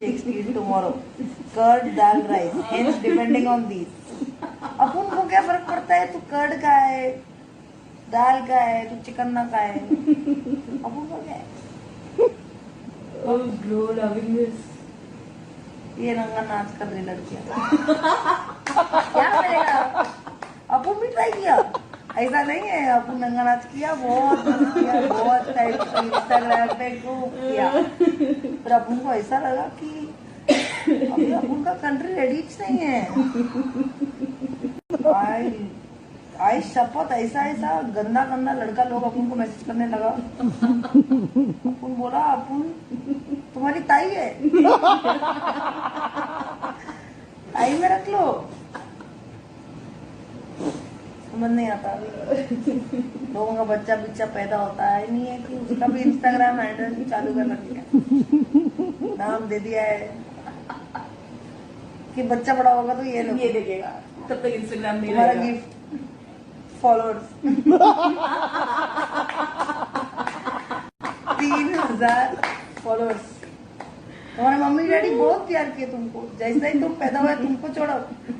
Next eat tomorrow. Curd, dal, rice. Hence, depending on these. अपन को क्या फर्क पड़ता है? तू कर्ड का है, दाल का है, तू चिकन ना का है. अपन को क्या है? Oh, bro, loving this. ये नंगा नाच कर रही लड़कियां. क्या करेगा? अपन भी ट्राई किया. ऐसा नहीं है, अपन नंगा नाच किया, बहुत किया, बहुत टाइम इंस्टाग्राम पे खूब किया. पर अपन को ऐसा लगा कि अभी अपन का कंट्री रेडीच नहीं है. आई शपथ ऐसा ऐसा गंदा गंदा लड़का लोग अपन को मैसेज करने लगा. अपन बोला अपन तुम्हारी ताई है, ताई में रख लो. समझ नहीं आता अभी लोगों का बच्चा बिच्चा पैदा होता है नहीं है कि उसका भी इंस्टाग्राम हैंडल चालू कर रखा है. नाम दे दिया है कि बच्चा बड़ा होगा तो ये लोग ये देखेगा तब तक इंस्टाग्राम नहीं तुम्हारा रहेगा. Gift followers 3,000 followers. तुम्हारे मम्मी डैडी बहुत प्यार किए तुमको. जैसे ही तुम पैदा हुए तुमको छोड़ो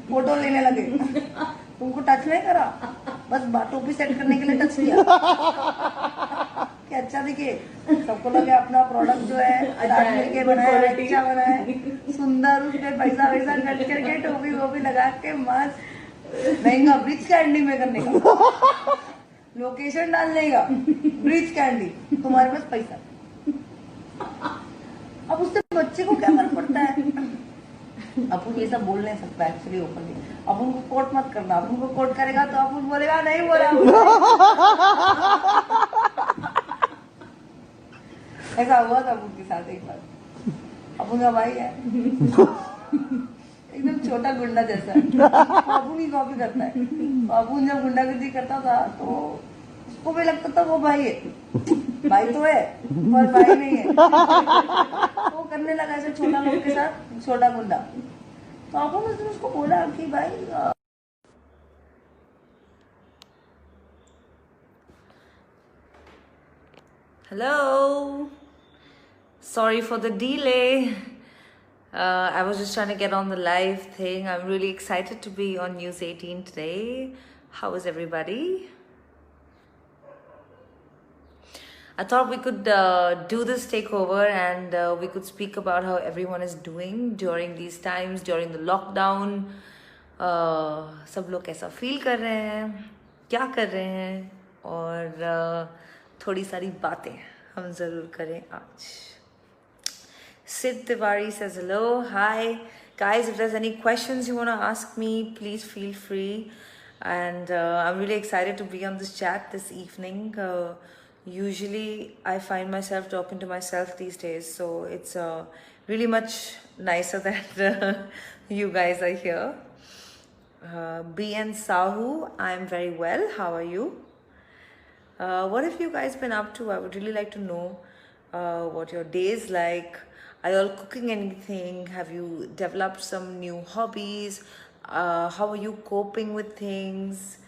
फोटो लेने लगे. तुमको टच नहीं करा, बस टोपी सेट करने के लिए टच किया कि अच्छा दिखे. सबको लगे अपना प्रोडक्ट जो है दांत मिलके बनाया है, अच्छा बना है, सुंदर. उसपे पैसा वैसा खर्च करके टोपी वोपी लगा के मस्त महंगा ब्रिज कैंडी में करने का, लोकेशन डालने का, ब्रिज कैंडी. तुम्हारे पास पैसा. अब उससे बच्चे को क्या फर्क पड़ता है? अपन ये सब बोल नहीं सकता एक्चुअली ओपनली. अपन को कोट मत करना. अपन को कोट करेगा तो अपन बोलेगा नहीं बोला. ऐसा हुआ था अपन के साथ एक बार. अपन का भाई है एकदम छोटा गुंडा जैसा. अपन ही कॉपी करता है. अपन जब गुंडागर्दी करता था तो उसको भी लगता था वो भाई है. भाई तो है पर भाई नहीं है. वो करने लगा ऐसे छोटा लोग के साथ, छोटा गुंडा. तो अपन उसने उसको बोला कि भाई Hello. Sorry for the delay. I was just trying to get on the live thing. I'm really excited to be on News 18 today. How is everybody? I thought we could do this takeover and we could speak about how everyone is doing during these times, during the lockdown. सब लोग कैसा feel कर रहे हैं, क्या कर रहे हैं, और थोड़ी सारी बातें हम ज़रूर करें आज. Sid Tiwari says hello. Hi guys, if there's any questions you want to ask me, please feel free. And I'm really excited to be on this chat this evening. Usually I find myself talking to myself these days, so it's really much nicer that you guys are here. BN Sahu, I'm very well. How are you? What have you guys been up to? I would really like to know what your day is like. Are you all cooking anything? Have you developed some new hobbies? How are you coping with things?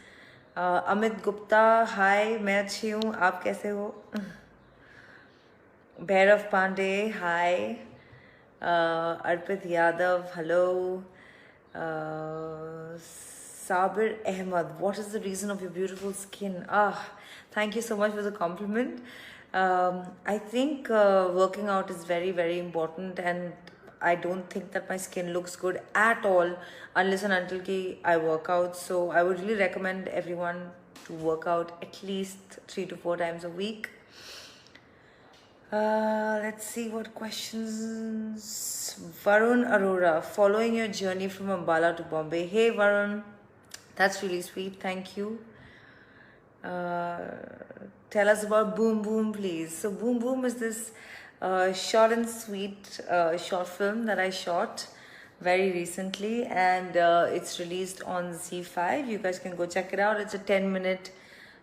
Amit Gupta, hi, मैं अच्छी हूँ, आप कैसे हो? Bhairav Pandey, hi. Arpit Yadav, hello. Sabir Ahmad, what is the reason of your beautiful skin? Thank you so much for the compliment. I think working out is very, very important, and I don't think that my skin looks good at all unless and until I work out. So I would really recommend everyone to work out at least 3 to 4 times a week. Let's see what questions. Varun Arora, following your journey from Ambala to Bombay. Hey Varun, that's really sweet, thank you. Tell us about Boom Boom, please. So Boom Boom is this short and sweet short film that I shot very recently, and it's released on Z5. You guys can go check it out. It's a 10-minute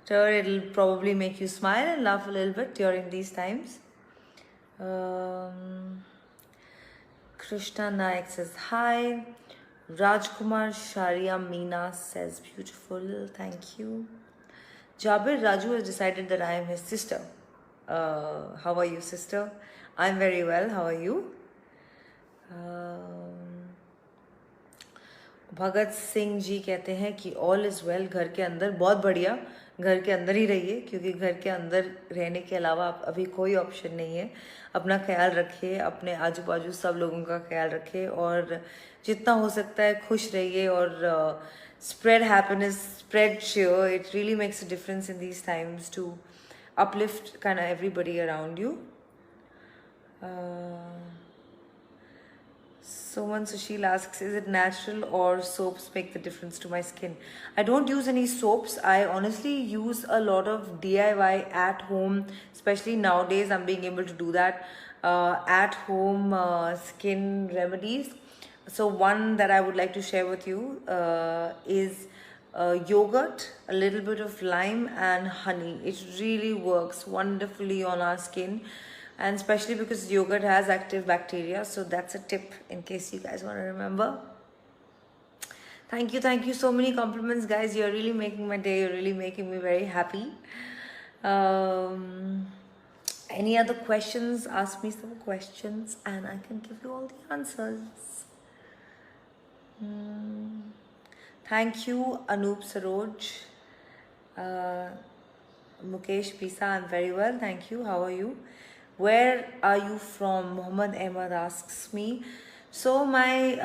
tour. It'll probably make you smile and laugh a little bit during these times. Krishna Naik says hi. Rajkumar Sharia Meena says beautiful, thank you. Jabir Raju has decided that I am his sister. How are you, sister? I'm very well. How are you? Bhagat Singh ji कहते हैं कि all is well, घर के अंदर बहुत बढ़िया, घर के अंदर ही रहिए क्योंकि घर के अंदर रहने के अलावा अभी कोई ऑप्शन नहीं है। अपना ख्याल रखिए, अपने आजू बाजू सब लोगों का ख्याल रखिए और जितना हो सकता है खुश रहिए और spread happiness, spread cheer. It really makes a difference in these times to uplift kind of everybody around you. Someone Sushil asks, is it natural or soaps make the difference to my skin? I don't use any soaps. I honestly use a lot of DIY at home, especially nowadays. I'm being able to do that at home skin remedies. So one that I would like to share with you is yogurt, a little bit of lime and honey. It really works wonderfully on our skin, and especially because yogurt has active bacteria. So that's a tip in case you guys want to remember. Thank you, so many compliments, guys. You're really making my day. You're really making me very happy. Any other questions? Ask me some questions and I can give you all the answers. Thank you, Anup Saroj. Mukesh Pisa, I'm very well, thank you. How are you? Where are you from? Muhammad Ahmad asks me. So my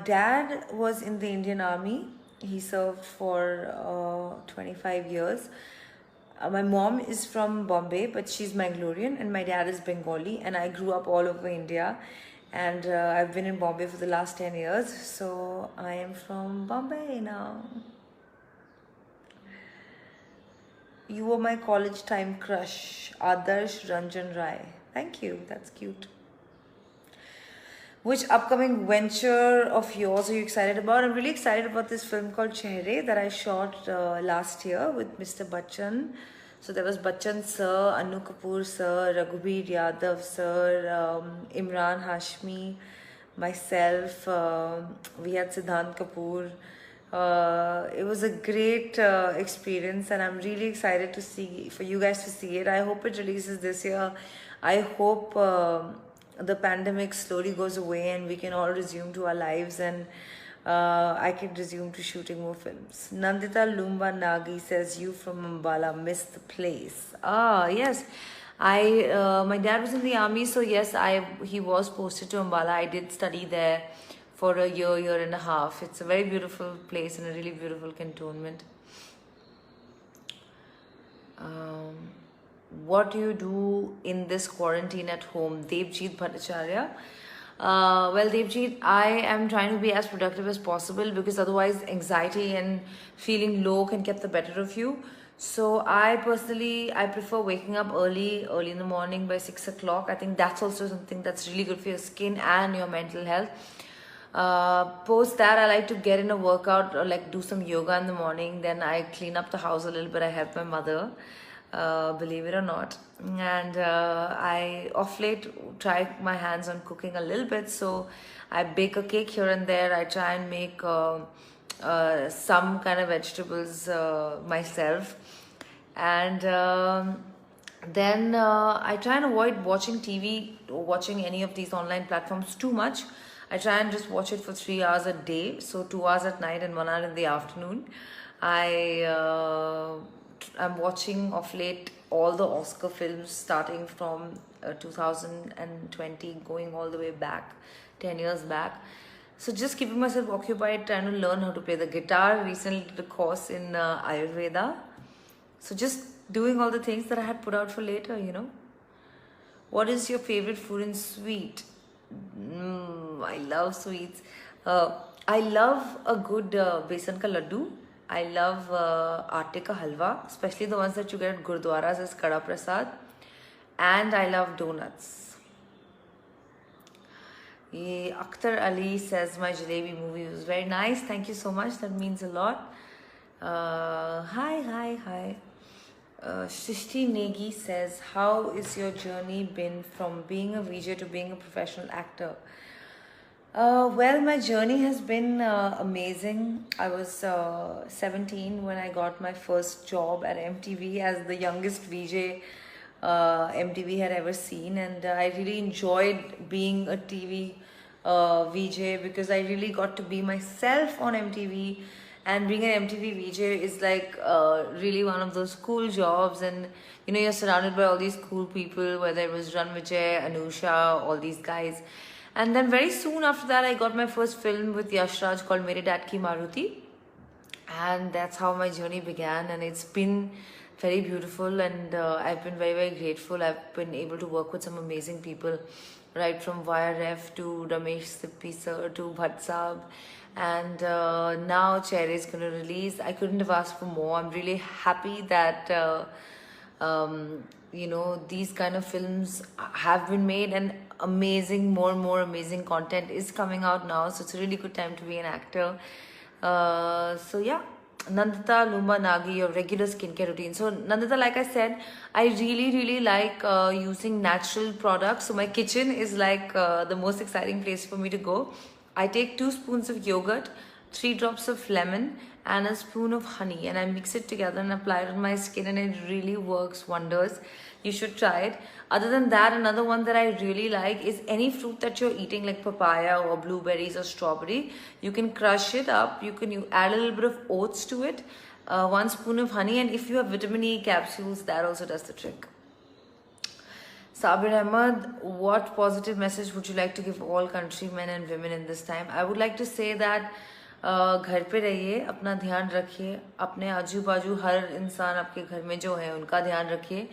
dad was in the Indian Army. He served for 25 years. My mom is from Bombay, but she's Mangalorean, and my dad is Bengali, and I grew up all over India. And I've been in Bombay for the last 10 years, so I am from Bombay now. You were my college time crush, Adarsh Ranjan Rai. Thank you, that's cute. Which upcoming venture of yours are you excited about? I'm really excited about this film called Chehre that I shot last year with Mr. Bachchan. So there was Bachchan sir, Anu Kapoor sir, Raghuveer Yadav sir, Imran Hashmi, myself, we had Siddhant Kapoor. It was a great experience and I'm really excited to see, for you guys to see it. I hope it releases this year. I hope the pandemic slowly goes away and we can all resume to our lives and I can resume to shooting more films. Nandita Lumba Nagi says, you from Ambala missed the place. Ah, yes. My dad was in the army, so yes, he was posted to Ambala. I did study there for a year and a half. It's a very beautiful place and a really beautiful cantonment. What do you do in this quarantine at home? Devjit Bhattacharya. Well, Devjit, I am trying to be as productive as possible because otherwise anxiety and feeling low can get the better of you. So I prefer waking up early in the morning by 6 o'clock. I think that's also something that's really good for your skin and your mental health. Post that, I like to get in a workout or like do some yoga in the morning. Then I clean up the house a little bit. I help my mother. Believe it or not, and I off late try my hands on cooking a little bit, so I bake a cake here and there. I try and make some kind of vegetables myself, and then I try and avoid watching TV or watching any of these online platforms too much. I try and just watch it for 3 hours a day, so 2 hours at night and 1 hour in the afternoon. I'm watching of late all the Oscar films starting from 2020 going all the way back 10 years back. So just keeping myself occupied trying to learn how to play the guitar. Recently did a course in Ayurveda. So just doing all the things that I had put out for later, you know. What is your favorite food and sweet? I love sweets. I love a good besan ka laddu. I love atte ka halwa, especially the ones that you get at gurdwaras as kada prasad. And I love donuts. Akhtar Ali says my jalebi movie was very nice. Thank you so much. That means a lot. Hi. Shrishti Negi says, how is your journey been from being a VJ to being a professional actor? Well, my journey has been amazing. I was 17 when I got my first job at MTV as the youngest VJ MTV had ever seen, and I really enjoyed being a TV VJ, because I really got to be myself on MTV. And being an MTV VJ is like really one of those cool jobs, and you know, you're surrounded by all these cool people, whether it was Ranvijay, Anusha, all these guys. And then very soon after that, I got my first film with Yash Raj called Mere Dad Ki Maruti, and that's how my journey began. And it's been very beautiful, and I've been very, very grateful. I've been able to work with some amazing people, right from YRF to Ramesh Sippy sir to Bhatt Saab. And now Chehre is going to release. I couldn't have asked for more. I'm really happy that you know, these kind of films have been made, and amazing, more and more amazing content is coming out now. So it's a really good time to be an actor. So yeah, Nandita, Lumba, Nagi, your regular skincare routine. So Nandita, like I said, I really like using natural products. So my kitchen is like the most exciting place for me to go. I take 2 spoons of yogurt, 3 drops of lemon, and a spoon of honey, and I mix it together and apply it on my skin, and it really works wonders. You should try it. Other than that, another one that I really like is any fruit that you're eating, like papaya or blueberries or strawberry. You can crush it up. You add a little bit of oats to it, 1 spoon of honey, and if you have vitamin E capsules, that also does the trick. Sabir Ahmed, what positive message would you like to give all countrymen and women in this time? I would like to say that घर पे रहिए, अपना ध्यान रखिए, अपने आजू बाजू हर इंसान आपके घर में जो है उनका ध्यान रखिए,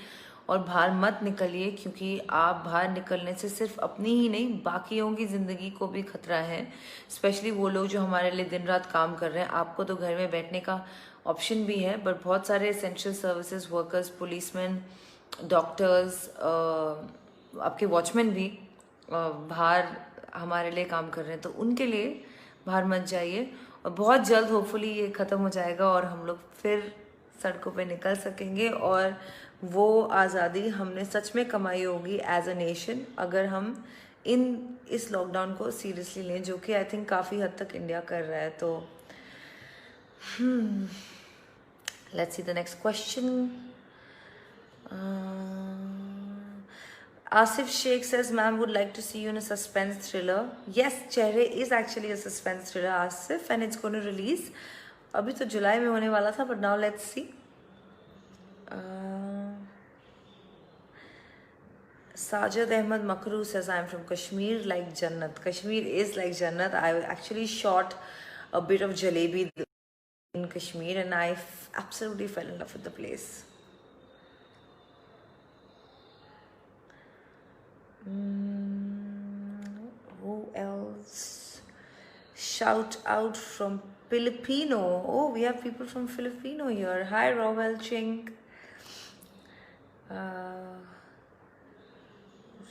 और बाहर मत निकलिए, क्योंकि आप बाहर निकलने से सिर्फ अपनी ही नहीं बाकियों की ज़िंदगी को भी खतरा है. स्पेशली वो लोग जो हमारे लिए दिन रात काम कर रहे हैं. आपको तो घर में बैठने का ऑप्शन भी है, बट बहुत सारे essential services workers, policeman, doctors, आपके वॉचमैन भी बाहर हमारे लिए काम कर रहे हैं, तो उनके लिए बाहर मत जाइए. और बहुत जल्द होपफुली ये ख़त्म हो जाएगा और हम लोग फिर सड़कों पे निकल सकेंगे, और वो आज़ादी हमने सच में कमाई होगी एज अ नेशन, अगर हम इस लॉकडाउन को सीरियसली लें, जो कि आई थिंक काफ़ी हद तक इंडिया कर रहा है. तो let's see the next question. Asif Sheikh says, ma'am, would like to see you in a suspense thriller. Yes, Chehre is actually a suspense thriller, Asif, and it's going to release. अभी तो जुलाई में होने वाला था, but now let's see. Sajid Ahmed Makru says, I'm from Kashmir, like Jannat. Kashmir is like Jannat. I actually shot a bit of Jalebi in Kashmir, and I absolutely fell in love with the place. Who else? Shout out from Filipino. Oh, we have people from Filipino here. Hi, Rowell Ching.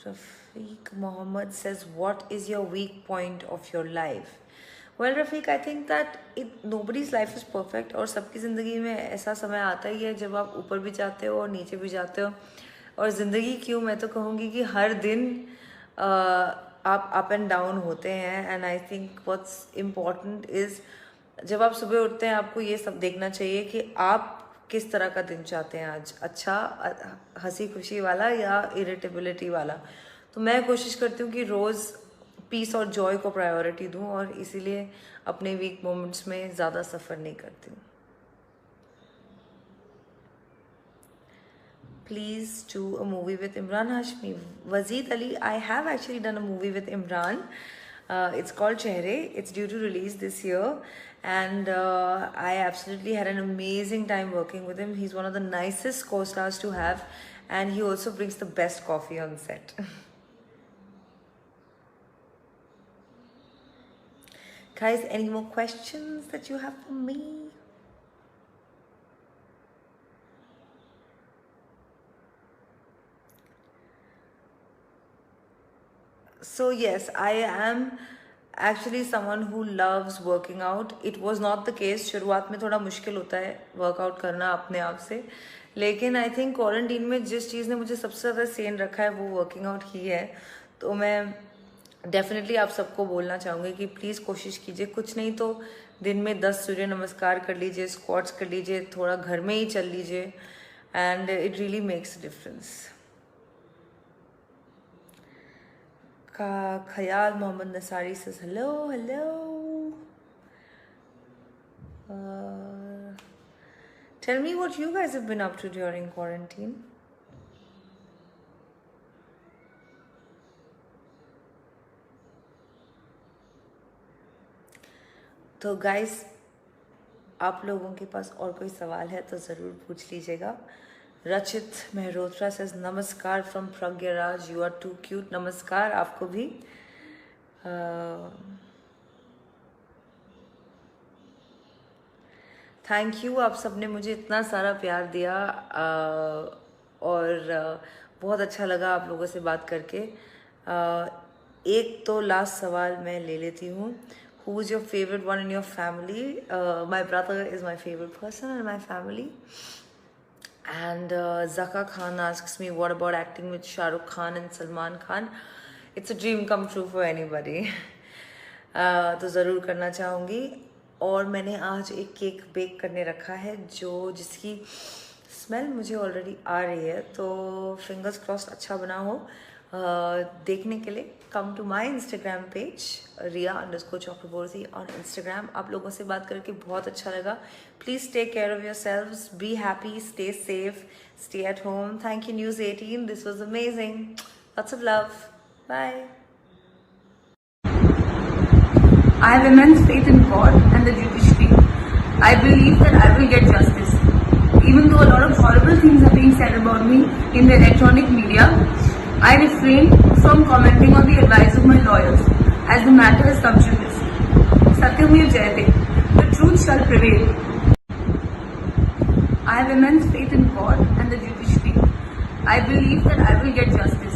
Rafiq Mohammed says, what is your weak point of your life? Well, Rafiq, I think that nobody's life is perfect, और सबकी ज़िंदगी में ऐसा समय आता ही है जब आप ऊपर भी जाते हो और नीचे भी जाते हो. और ज़िंदगी क्यों, मैं तो कहूँगी कि हर दिन आप अप एंड डाउन होते हैं. And I think what's important is, जब आप सुबह उठते हैं आपको ये सब देखना चाहिए कि आप किस तरह का दिन चाहते हैं आज, अच्छा हंसी खुशी वाला या इरिटेबिलिटी वाला. तो मैं कोशिश करती हूँ कि रोज़ पीस और जॉय को प्रायोरिटी दूँ, और इसीलिए अपने वीक मोमेंट्स में ज़्यादा सफ़र नहीं करती हूँ. Please do a movie with Imran Hashmi. Wazeed Ali, I have actually done a movie with Imran. It's called Chehre. It's due to release this year, and I absolutely had an amazing time working with him. He's one of the nicest co-stars to have, and he also brings the best coffee on set. Guys, any more questions that you have for me? So yes, I am actually someone who loves working out. It was not the case. शुरुआत में थोड़ा मुश्किल होता है workout करना अपने आप से, लेकिन आई थिंक क्वारंटीन में जिस चीज़ ने मुझे सबसे ज़्यादा सेन रखा है वो वर्किंग आउट ही है. तो मैं डेफिनेटली आप सबको बोलना चाहूँगी कि प्लीज़ कोशिश कीजिए, कुछ नहीं तो दिन में 10 सूर्य नमस्कार कर लीजिए, स्क्वाट्स कर लीजिए, थोड़ा घर में ही चल लीजिए, and it really makes a difference. Khayal Mohammad Nasari says hello, hello. Tell me what you guys have been up to during quarantine. तो गाइस, आप लोगों के पास और कोई सवाल है तो ज़रूर पूछ लीजिएगा. रचित मेहरोत्रा says नमस्कार from Prayagraj, you are too cute. नमस्कार आपको भी. थैंक यू, आप सबने मुझे इतना सारा प्यार दिया और बहुत अच्छा लगा आप लोगों से बात करके. एक तो लास्ट सवाल मैं ले लेती हूँ. Who is your favorite one in your family? My brother is my favorite person in my family. And Zaka Khan asks me, what about acting with Shah Rukh Khan and Salman Khan? It's a dream come true for anybody. तो ज़रूर करना चाहूँगी. और मैंने आज एक cake bake करने रखा है जिसकी स्मेल मुझे ऑलरेडी आ रही है, तो फिंगर्स क्रॉस्ड अच्छा बना हो. देखने के लिए come to my Instagram page Riya_Chakraborty on Instagram. आप लोगों से बात करके बहुत अच्छा लगा. Please take care of your selves, be happy, stay safe, stay at home. Thank you news 18, this was amazing. Lots of love. Bye. I have immense faith in God and the judiciary. I believe that I will get justice. Even though a lot of horrible things are being said about me in the electronic media, I refrain from commenting on the advice of my lawyers as the matter is sub judice. Satyamir Jayate. The truth shall prevail. I have immense faith in God and the judiciary. I believe that I will get justice.